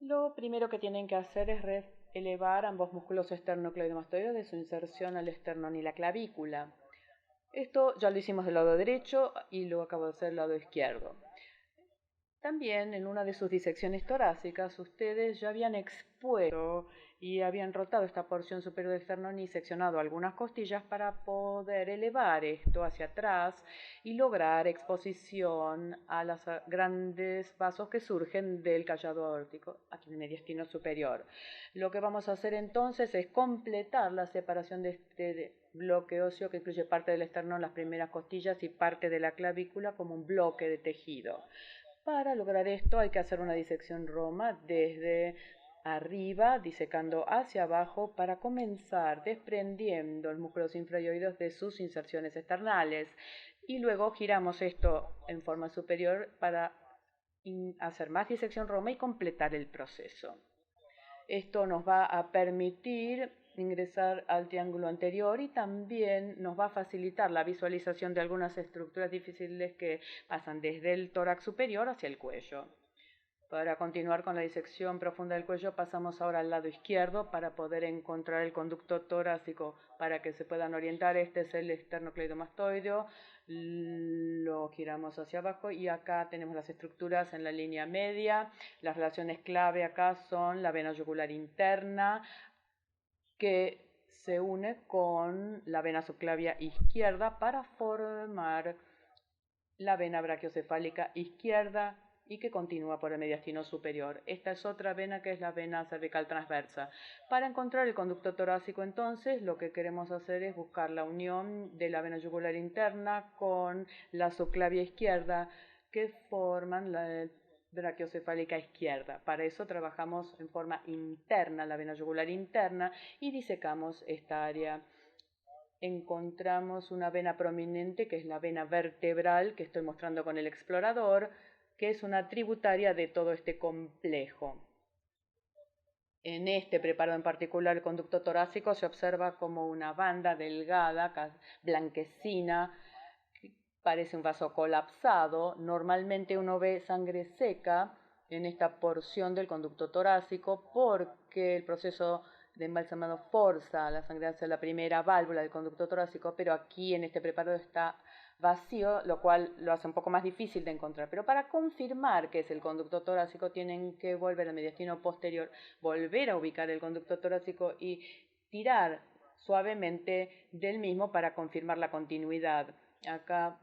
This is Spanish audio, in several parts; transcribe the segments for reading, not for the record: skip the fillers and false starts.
Lo primero que tienen que hacer es elevar ambos músculos esternocleidomastoides de su inserción al esternón y la clavícula. Esto ya lo hicimos del lado derecho y lo acabo de hacer del lado izquierdo. También en una de sus disecciones torácicas ustedes ya habían expuesto y habían rotado esta porción superior del esternón y seccionado algunas costillas para poder elevar esto hacia atrás y lograr exposición a los grandes vasos que surgen del callado aórtico, aquí en el mediastino superior. Lo que vamos a hacer entonces es completar la separación de este bloque óseo que incluye parte del esternón, las primeras costillas y parte de la clavícula como un bloque de tejido. Para lograr esto hay que hacer una disección Roma desde arriba, disecando hacia abajo para comenzar desprendiendo los músculos infraoides de sus inserciones externales y luego giramos esto en forma superior para hacer más disección Roma y completar el proceso. Esto nos va a permitir ingresar al triángulo anterior y también nos va a facilitar la visualización de algunas estructuras difíciles que pasan desde el tórax superior hacia el cuello. Para continuar con la disección profunda del cuello, pasamos ahora al lado izquierdo para poder encontrar el conducto torácico para que se puedan orientar. Este es el esternocleidomastoideo. Lo giramos hacia abajo y acá tenemos las estructuras en la línea media. Las relaciones clave acá son la vena yugular interna, que se une con la vena subclavia izquierda para formar la vena brachiocefálica izquierda y que continúa por el mediastino superior. Esta es otra vena que es la vena cervical transversa. Para encontrar el conducto torácico entonces lo que queremos hacer es buscar la unión de la vena yugular interna con la subclavia izquierda que forman la brachiocefálica izquierda. Para eso trabajamos en forma interna la vena yugular interna y disecamos esta área. Encontramos una vena prominente que es la vena vertebral que estoy mostrando con el explorador, que es una tributaria de todo este complejo. En este preparado en particular, el conducto torácico se observa como una banda delgada, blanquecina, que parece un vaso colapsado. Normalmente uno ve sangre seca en esta porción del conducto torácico porque el proceso de embalsamado forza la sangre hacia la primera válvula del conducto torácico, pero aquí en este preparado está vacío, lo cual lo hace un poco más difícil de encontrar. Pero para confirmar que es el conducto torácico tienen que volver al mediastino posterior, volver a ubicar el conducto torácico y tirar suavemente del mismo para confirmar la continuidad. Acá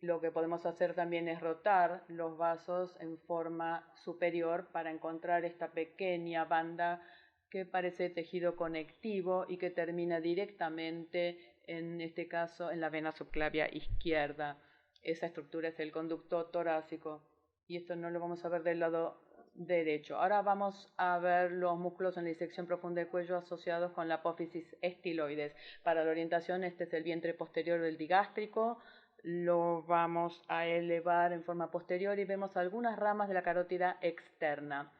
lo que podemos hacer también es rotar los vasos en forma superior para encontrar esta pequeña banda que parece tejido conectivo y que termina directamente, en este caso, en la vena subclavia izquierda. Esa estructura es el conducto torácico y esto no lo vamos a ver del lado derecho. Ahora vamos a ver los músculos en la disección profunda del cuello asociados con la apófisis estiloides. Para la orientación, este es el vientre posterior del digástrico. Lo vamos a elevar en forma posterior y vemos algunas ramas de la carótida externa.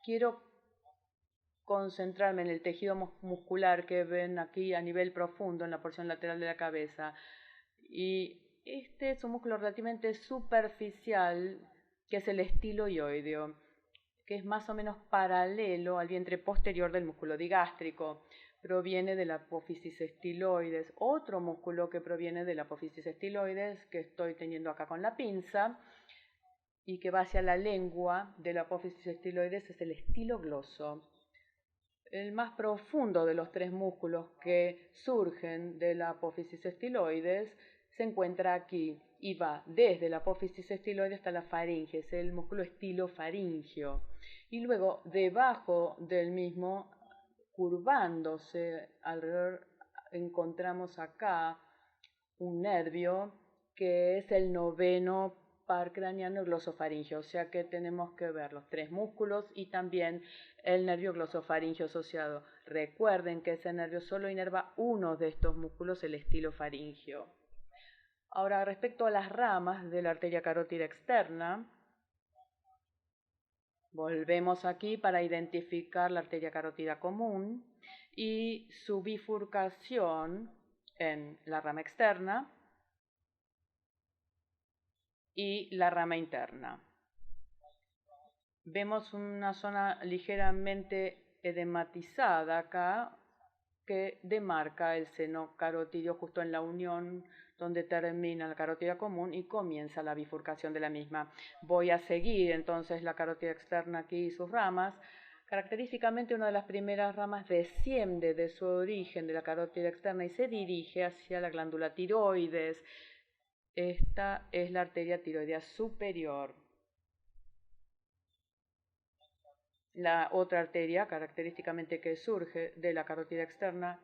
Quiero concentrarme en el tejido muscular que ven aquí a nivel profundo en la porción lateral de la cabeza. Y este es un músculo relativamente superficial que es el estiloioideo, que es más o menos paralelo al vientre posterior del músculo digástrico. Proviene de la apófisis estiloides. Otro músculo que proviene de la apófisis estiloides, que estoy teniendo acá con la pinza, y que va hacia la lengua de la apófisis estiloides, es el estilogloso. El más profundo de los tres músculos que surgen de la apófisis estiloides se encuentra aquí y va desde la apófisis estiloides hasta la faringe, es el músculo estilofaringio. Y luego debajo del mismo, curvándose alrededor, encontramos acá un nervio que es el noveno par craneano glosofaringio, o sea que tenemos que ver los tres músculos y también el nervio glosofaringio asociado. Recuerden que ese nervio solo inerva uno de estos músculos, el estilofaringio. Ahora, respecto a las ramas de la arteria carótida externa, volvemos aquí para identificar la arteria carótida común y su bifurcación en la rama externa y la rama interna. Vemos una zona ligeramente edematizada acá que demarca el seno carotidio justo en la unión donde termina la carótida común y comienza la bifurcación de la misma. Voy a seguir entonces la carótida externa aquí y sus ramas. Característicamente una de las primeras ramas desciende de su origen de la carótida externa y se dirige hacia la glándula tiroides. Esta es la arteria tiroidea superior. La otra arteria, característicamente que surge de la carótida externa,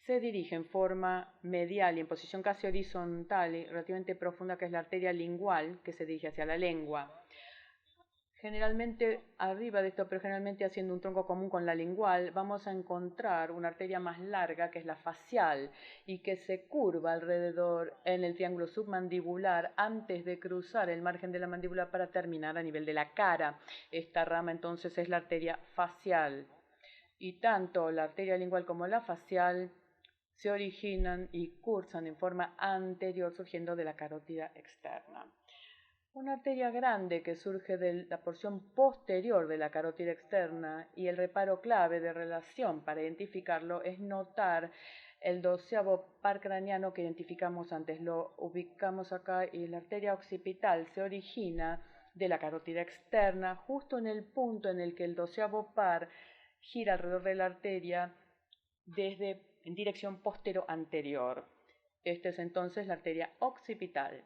se dirige en forma medial y en posición casi horizontal y relativamente profunda, que es la arteria lingual, que se dirige hacia la lengua. Generalmente arriba de esto, pero generalmente haciendo un tronco común con la lingual, vamos a encontrar una arteria más larga que es la facial y que se curva alrededor en el triángulo submandibular antes de cruzar el margen de la mandíbula para terminar a nivel de la cara. Esta rama entonces es la arteria facial y tanto la arteria lingual como la facial se originan y cursan en forma anterior surgiendo de la carótida externa. Una arteria grande que surge de la porción posterior de la carótida externa y el reparo clave de relación para identificarlo es notar el 12º par craneano que identificamos antes. Lo ubicamos acá y la arteria occipital se origina de la carótida externa justo en el punto en el que el 12º par gira alrededor de la arteria en dirección postero-anterior. Esta es entonces la arteria occipital.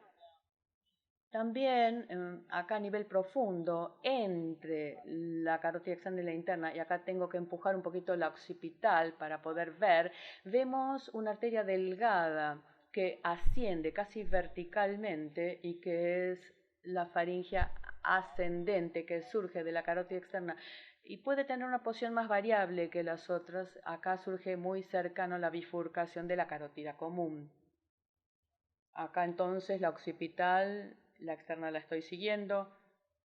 También acá a nivel profundo, entre la carótida externa y la interna, y acá tengo que empujar un poquito la occipital para poder ver, vemos una arteria delgada que asciende casi verticalmente y que es la faringea ascendente que surge de la carótida externa y puede tener una posición más variable que las otras. Acá surge muy cercano a la bifurcación de la carótida común. Acá entonces la occipital, la externa la estoy siguiendo,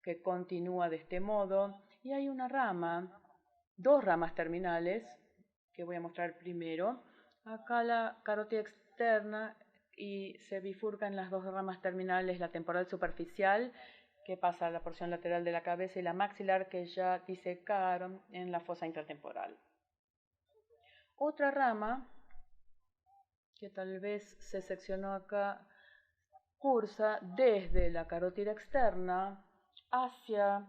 que continúa de este modo. Y hay una rama, dos ramas terminales, que voy a mostrar primero. Acá la carótida externa y se bifurca en las dos ramas terminales, la temporal superficial, que pasa a la porción lateral de la cabeza, y la maxilar, que ya disecaron en la fosa intratemporal. Otra rama que tal vez se seccionó acá, cursa desde la carótida externa hacia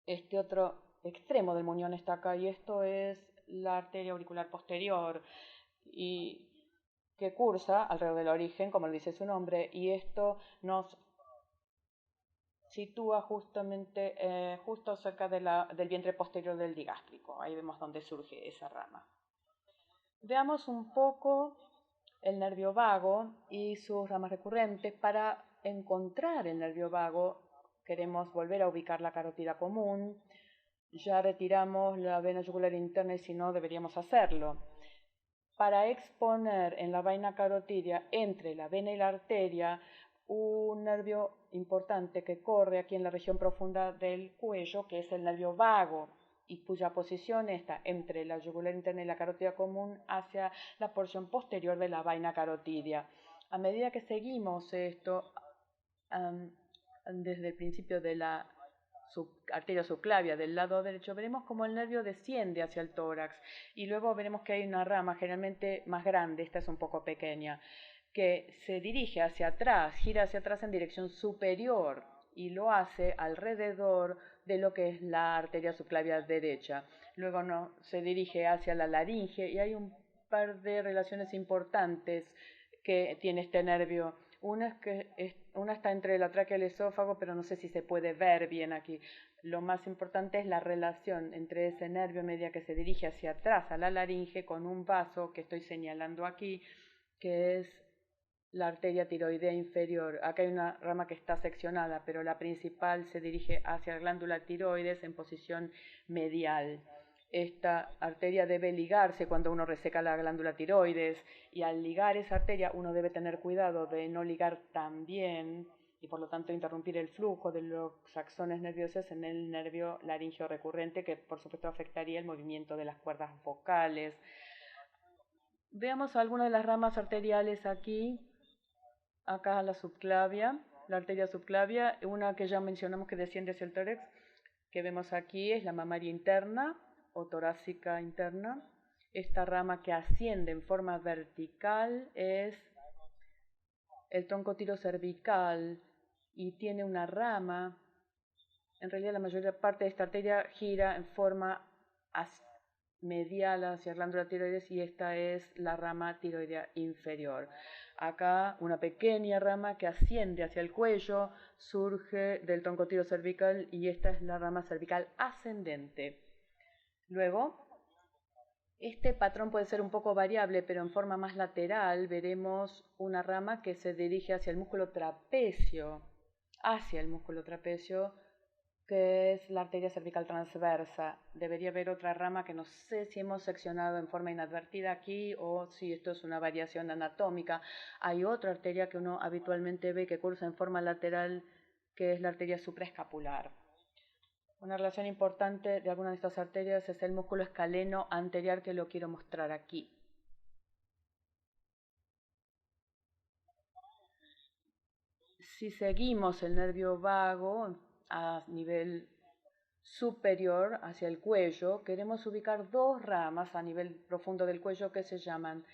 este otro extremo del muñón, está acá, y esto es la arteria auricular posterior, y que cursa alrededor del origen, como dice su nombre, y esto nos sitúa justamente justo cerca del vientre posterior del digástrico. Ahí vemos dónde surge esa rama. Veamos un poco el nervio vago y sus ramas recurrentes. Para encontrar el nervio vago queremos volver a ubicar la carótida común. Ya retiramos la vena yugular interna y si no deberíamos hacerlo. Para exponer en la vaina carotidia entre la vena y la arteria un nervio importante que corre aquí en la región profunda del cuello, que es el nervio vago, y cuya posición está entre la yugular interna y la carótida común hacia la porción posterior de la vaina carotidia. A medida que seguimos esto, desde el principio de la arteria subclavia del lado derecho, veremos cómo el nervio desciende hacia el tórax y luego veremos que hay una rama generalmente más grande, esta es un poco pequeña, que se dirige hacia atrás, gira hacia atrás en dirección superior y lo hace alrededor de lo que es la arteria subclavia derecha. Luego se dirige hacia la laringe y hay un par de relaciones importantes que tiene este nervio. Una está entre la tráquea y el esófago, pero no sé si se puede ver bien aquí. Lo más importante es la relación entre ese nervio media que se dirige hacia atrás a la laringe con un vaso que estoy señalando aquí, que es la arteria tiroidea inferior. Acá hay una rama que está seccionada, pero la principal se dirige hacia la glándula tiroides en posición medial. Esta arteria debe ligarse cuando uno reseca la glándula tiroides y al ligar esa arteria uno debe tener cuidado de no ligar tan bien y por lo tanto interrumpir el flujo de los axones nerviosos en el nervio laríngeo recurrente, que por supuesto afectaría el movimiento de las cuerdas vocales. Veamos algunas de las ramas arteriales aquí. Acá la subclavia, la arteria subclavia, una que ya mencionamos que desciende hacia el tórax, que vemos aquí es la mamaria interna o torácica interna. Esta rama que asciende en forma vertical es el tronco tirocervical y tiene una rama. En realidad la mayor parte de esta arteria gira en forma medial hacia la glándula tiroides y esta es la rama tiroidea inferior. Acá una pequeña rama que asciende hacia el cuello, surge del tronco tirocervical y esta es la rama cervical ascendente. Luego, este patrón puede ser un poco variable, pero en forma más lateral veremos una rama que se dirige hacia el músculo trapecio, que es la arteria cervical transversa. Debería haber otra rama que no sé si hemos seccionado en forma inadvertida aquí o si esto es una variación anatómica. Hay otra arteria que uno habitualmente ve que cursa en forma lateral, que es la arteria supraescapular. Una relación importante de alguna de estas arterias es el músculo escaleno anterior, que lo quiero mostrar aquí. Si seguimos el nervio vago a nivel superior hacia el cuello, queremos ubicar dos ramas a nivel profundo del cuello que se llaman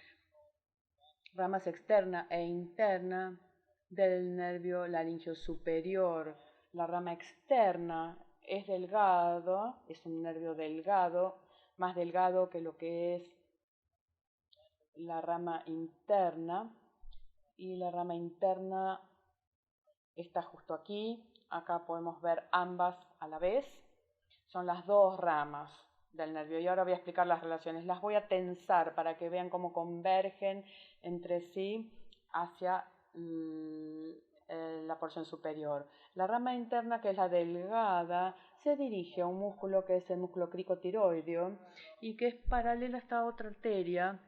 ramas externa e interna del nervio laringeo superior. La rama externa es delgado, es un nervio delgado, más delgado que lo que es la rama interna, y la rama interna está justo aquí. Acá podemos ver ambas a la vez. Son las dos ramas del nervio y ahora voy a explicar las relaciones. Las voy a tensar para que vean cómo convergen entre sí hacia la porción superior. La rama interna, que es la delgada, se dirige a un músculo que es el músculo cricotiroideo y que es paralela a esta otra arteria,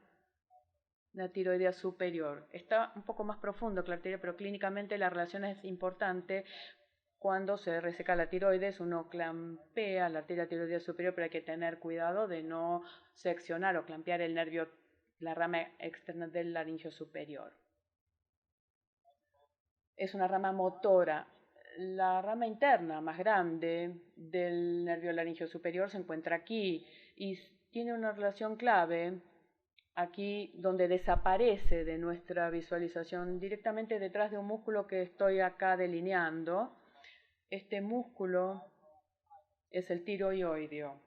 la tiroidea superior. Está un poco más profundo que la arteria, pero clínicamente la relación es importante. Cuando se reseca la tiroides, uno clampea la arteria tiroidea superior, pero hay que tener cuidado de no seccionar o clampear el nervio, la rama externa del laringio superior. Es una rama motora. La rama interna más grande del nervio laringeo superior se encuentra aquí y tiene una relación clave aquí, donde desaparece de nuestra visualización directamente detrás de un músculo que estoy acá delineando. Este músculo es el tiroideo.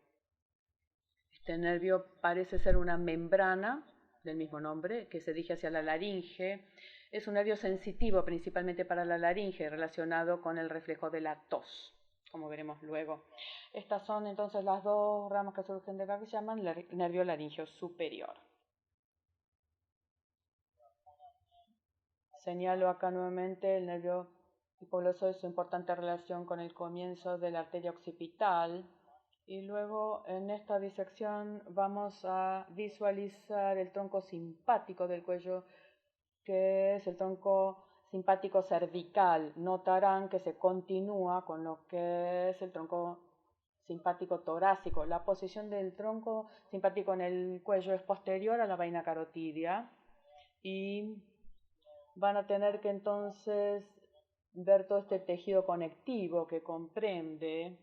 Este nervio parece ser una membrana del mismo nombre que se dirige hacia la laringe. Es un nervio sensitivo principalmente para la laringe, relacionado con el reflejo de la tos, como veremos luego. Estas son entonces las dos ramas que surgen de acá, que se llaman nervio laringeo superior. Señalo acá nuevamente el nervio hipoglossoide, su importante relación con el comienzo de la arteria occipital. Y luego en esta disección vamos a visualizar el tronco simpático del cuello, que es el tronco simpático cervical. Notarán que se continúa con lo que es el tronco simpático torácico. La posición del tronco simpático en el cuello es posterior a la vaina carotidia y van a tener que entonces ver todo este tejido conectivo que comprende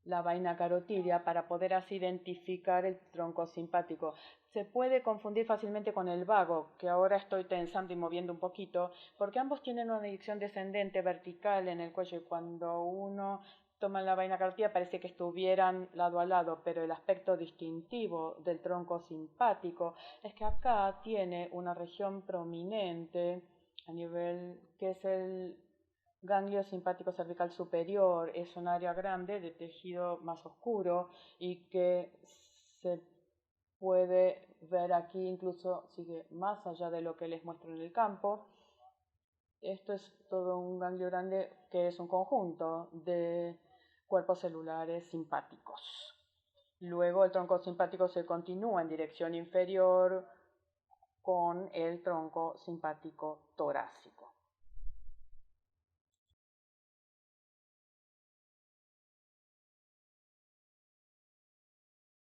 la vaina carotidia para poder así identificar el tronco simpático. Se puede confundir fácilmente con el vago, que ahora estoy tensando y moviendo un poquito, porque ambos tienen una dirección descendente vertical en el cuello y cuando uno toma la vaina carotidia parece que estuvieran lado a lado, pero el aspecto distintivo del tronco simpático es que acá tiene una región prominente a nivel que es el ganglio simpático cervical superior. Es un área grande de tejido más oscuro y que se puede ver aquí, incluso sigue más allá de lo que les muestro en el campo. Esto es todo un ganglio grande que es un conjunto de cuerpos celulares simpáticos. Luego el tronco simpático se continúa en dirección inferior con el tronco simpático torácico.